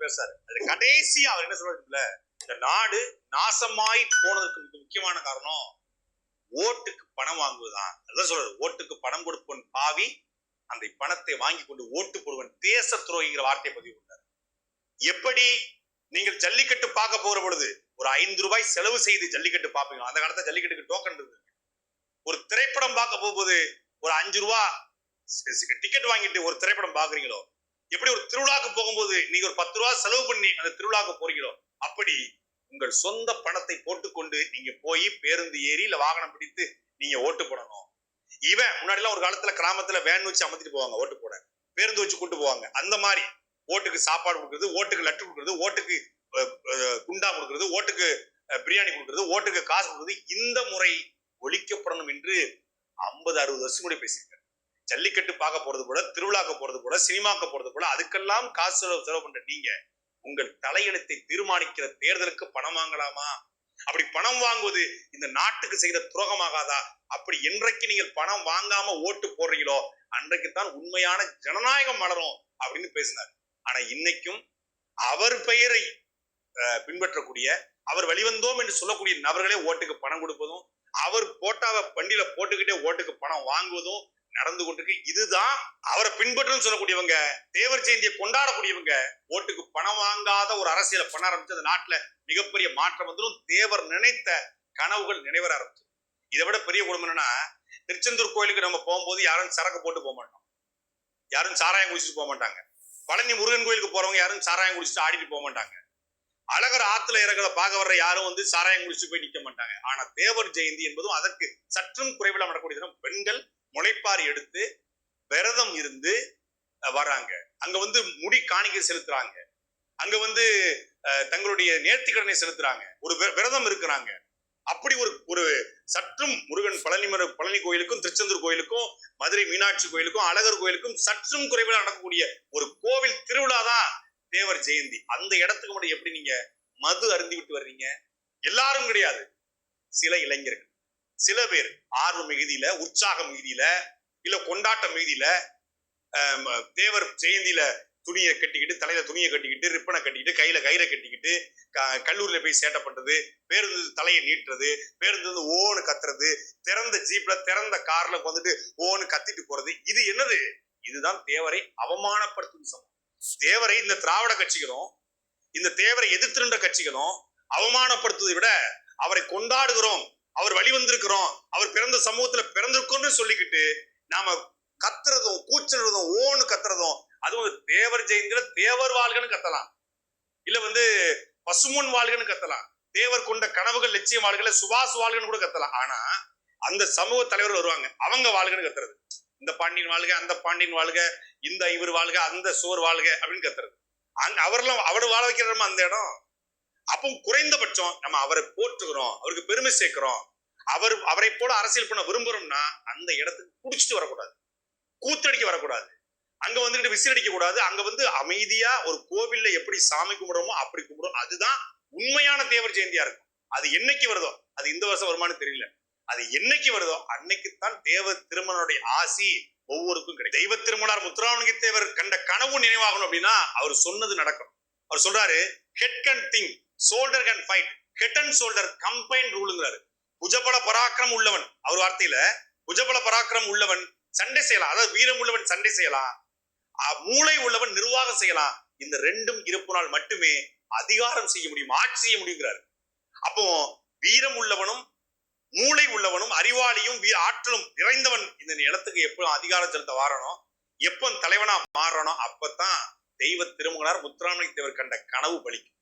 பேசுறாரு. அது கடைசியா அவர் என்ன சொல்றாருல, இந்த நாடு நாசமாய் போனதுக்கு முக்கியமான காரணம் ஓட்டுக்கு பணம் வாங்குவதுதான். அதான் சொல்றாரு, ஓட்டுக்கு பணம் கொடுப்பவன் பாவி, அந்த பணத்தை வாங்கி கொண்டு ஓட்டு போடுவன் தேச துரோகிங்கிற வார்த்தையை பதிவு பண்ணார். எப்படி நீங்கள் ஜல்லிக்கட்டு பார்க்க போற பொழுது ஒரு 5 ரூபாய் செலவு செய்து ஜல்லிக்கட்டு பார்ப்பீங்க. அந்த காலத்துல ஜல்லிக்கட்டுக்கு டோக்கன் இருந்தது. ஒரு திரைப்படம் பார்க்க போகும்போது ஒரு 5 ரூபா டிக்கெட் வாங்கிட்டு ஒரு திரைப்படம் பாக்குறீங்களோ, எப்படி ஒரு திருவிழாக்கு போகும்போது நீங்க ஒரு 10 ரூபா செலவு பண்ணி அந்த திருவிழாக்கு போறீங்களோ, அப்படி உங்கள் சொந்த பணத்தை போட்டுக்கொண்டு நீங்க போய் பேருந்து ஏறி இல்ல வாகனம் பிடித்து நீங்க ஓட்டு போடணும். இவன் முன்னாடி எல்லாம் ஒரு காலத்துல கிராமத்துல வேன் வச்சு அமர்த்திட்டு போவாங்க ஓட்டு போட, பேருந்து வச்சு கூட்டு போவாங்க. அந்த மாதிரி ஓட்டுக்கு சாப்பாடு கொடுக்கறது, ஓட்டுக்கு லட்டு கொடுக்கறது, ஓட்டுக்கு குண்டா கொடுக்கறது, ஓட்டுக்கு பிரியாணி கொடுக்கறது, ஓட்டுக்கு காசு கொடுக்கறது, இந்த முறை ஒழிக்கப்படணும் என்று 50-60 வருஷம் கூட பேசியிருக்காரு. ஜல்லிக்கட்டு பார்க்க போறது கூட, திருவிழாக்க போறது கூட, சினிமாக்க போறது கூட, அதுக்கெல்லாம் காசு செலவு பண்ற நீங்க உங்கள் தலையெழுத்தை தீர்மானிக்கிற தேர்தலுக்கு பணம் வாங்கலாமா? அப்படி பணம் வாங்குவது இந்த நாட்டுக்கு செய்த துரோகமாகாதா? அப்படி என்றைக்கு நீங்கள் பணம் வாங்காம ஓட்டு போடுறீங்களோ அன்றைக்குத்தான் உண்மையான ஜனநாயகம் மலரும் அப்படின்னு பேசினார். ஆனா இன்னைக்கும் அவர் பெயரை பின்பற்றக்கூடிய, அவர் வெளிவந்தோம் என்று சொல்லக்கூடிய நபர்களே ஓட்டுக்கு பணம் கொடுப்பதும், அவர் போட்டாவை வண்டியில போட்டுக்கிட்டே ஓட்டுக்கு பணம் வாங்குவதும் நடந்து கொண்டிருக்கு. இதுதான் அவரை பின்பற்றும் சொல்லக்கூடியவங்க, தேவர் ஜெயந்தியை கொண்டாடக்கூடியவங்க ஓட்டுக்கு பணம் வாங்காத ஒரு அரசியலை பண்ண ஆரம்பிச்சு அந்த நாட்டுல மிகப்பெரிய மாற்றம் வந்துடும். தேவர் நினைத்த கனவுகள் நிறைவேற ஆரம்பிச்சு. இதை விட பெரிய குடும்பம் என்னன்னா, திருச்செந்தூர் கோயிலுக்கு நம்ம போகும்போது யாரும் சரக்கு போட்டு போக மாட்டோம், யாரும் சாராயம் குடிச்சிட்டு போக மாட்டாங்க. பழனி முருகன் கோயிலுக்கு போறவங்க யாரும் சாராயம் குடிச்சிட்டு ஆடிட்டு போக மாட்டாங்க. அழகர் ஆத்துல இறங்குறத பார்க்க வர்ற யாரும் வந்து சாராயம் குடிச்சு போய் நிக்க மாட்டாங்க. ஆனா தேவர் ஜெயந்தி என்பதும் அதற்கு சற்றும் குறைவில நடக்கூடிய தினம். பெண்கள் முளைப்பாரி எடுத்து விரதம் இருந்து வராங்க. அங்க வந்து முடி காணிக்கை செலுத்துறாங்க, அங்க வந்து தங்களுடைய நேர்த்திக்கடனை செலுத்துறாங்க, ஒரு விரதம் இருக்கிறாங்க. அப்படி ஒரு சற்றும் முருகன் பழனி கோயிலுக்கும், திருச்செந்தூர் கோயிலுக்கும், மதுரை மீனாட்சி கோயிலுக்கும், அழகர் கோயிலுக்கும் சற்றும் குறைவில நடக்கக்கூடிய ஒரு கோவில் திருவிழா தான் தேவர் ஜெயந்தி. அந்த இடத்துக்கு மட்டும் எப்படி நீங்க மது அருந்தி விட்டு வர்றீங்க? எல்லாரும் கிடையாது, சில இளைஞர்கள், சில பேர் ஆர்வ மிகுதியில, உற்சாக மிகுதியில, இல்ல கொண்டாட்ட மிகுதியில தேவர் ஜெயந்தியில துணியை கட்டிக்கிட்டு, தலையில துணியை கட்டிக்கிட்டு, ரிப்பனை கட்டிக்கிட்டு, கையில கயிறை கட்டிக்கிட்டு கல்லூரியில போய் சேட்டை பண்றது, பேருந்து தலையை நீட்டுறது, பேருந்து ஓன்னு கத்துறது, திறந்த ஜீப்ல திறந்த கார்ல வந்துட்டு ஓன்னு கத்திட்டு போறது, இது என்னது? இதுதான் தேவரை அவமானப்படுத்தும் சமம். தேவரை இந்த திராவிட கட்சிகளும் இந்த தேவரை எதிர்த்திருந்த கட்சிகளும் அவமானப்படுத்துவதை விட அவரை கொண்டாடுகிறோம், அவர் வழிவந்திருக்கிறோம், அவர் பிறந்த சமூகத்துல பிறந்திருக்கோம்னு சொல்லிக்கிட்டு நாம கத்துறதும் கூச்சறதும் ஓன்னு கத்துறதும், அதுவும் தேவர் ஜெயந்தியில தேவர் வாழ்கன்னு கத்தலாம், இல்ல வந்து பசுமொன் வாழ்கன்னு கத்தலாம், தேவர் கொண்ட கனவுகள் லட்சியம் வாழ்களை சுபாஷ் வாழ்கன்னு கூட கத்தலாம். ஆனா அந்த சமூக தலைவர்கள் வருவாங்க, அவங்க வாழ்கன்னு கத்துறது, இந்த பாண்டியன் வாழ்க, அந்த பாண்டியன் வாழ்க, இந்த இவர் வாழ்க, அந்த சோர் வாழ்க அப்படின்னு கத்துறது. அவரெல்லாம் அவரு வாழ வைக்கிற அந்த இடம். அப்போ குறைந்தபட்சம் நம்ம அவரை போற்றுகிறோம், அவருக்கு பெருமை சேர்க்கிறோம், அவரை போல அரசியல் பண்ண விரும்புறோம்னா அந்த இடத்துக்கு குடிச்சிட்டு வரக்கூடாது, கூத்தடிக்க வரக்கூடாது, அங்க வந்துட்டு விசில் அடிக்க கூடாது. அங்க வந்து அமைதியா ஒரு கோவில்ல எப்படி சாமி கும்பிடுறோமோ அப்படி கும்பிடுறோம். அதுதான் உண்மையான தேவர் ஜெயந்தியா இருக்கும். அது என்னைக்கு வருதோ, அது இந்த வருஷம் வருமானு தெரியல, அது என்னைக்கு வருதோ அன்னைக்குத்தான் தேவ திருமணனுடைய ஆசி ஒவ்வொருக்கும் கிடைக்கும். தெய்வ திருமணார் முத்துராமலிங்க தேவர் கண்ட கனவு நினைவாகணும் அப்படின்னா அவர் சொன்னது நடக்கும். அவர் சொல்றாரு, head can think, shoulder can fight, head and shoulder combine ரூலுங்கிறாரு. புஜபல பராக்கிரம் உள்ளவன், அவர் வார்த்தையில புஜபல பராக்கிரம் உள்ளவன் சண்டை செய்யலாம், அதாவது வீரம் உள்ளவன் சண்டை செய்யலாம், மூளை உள்ளவன் நிர்வாகம் செய்யலாம். இந்த ரெண்டும் இருப்பினால் மட்டுமே அதிகாரம் செய்ய முடியும், ஆட்சி செய்ய முடியுங்கிறாரு. அப்போ வீரம் உள்ளவனும் மூளை உள்ளவனும் அறிவாளியும் ஆற்றலும் நிறைந்தவன் இந்த இடத்துக்கு எப்போ அதிகாரம் செலுத்த வாரணும், எப்போ தலைவனா மாறணும், அப்பதான் தெய்வ திருமகனார் முத்துராமலிங்க தேவர் கண்ட கனவு பலிக்கும்.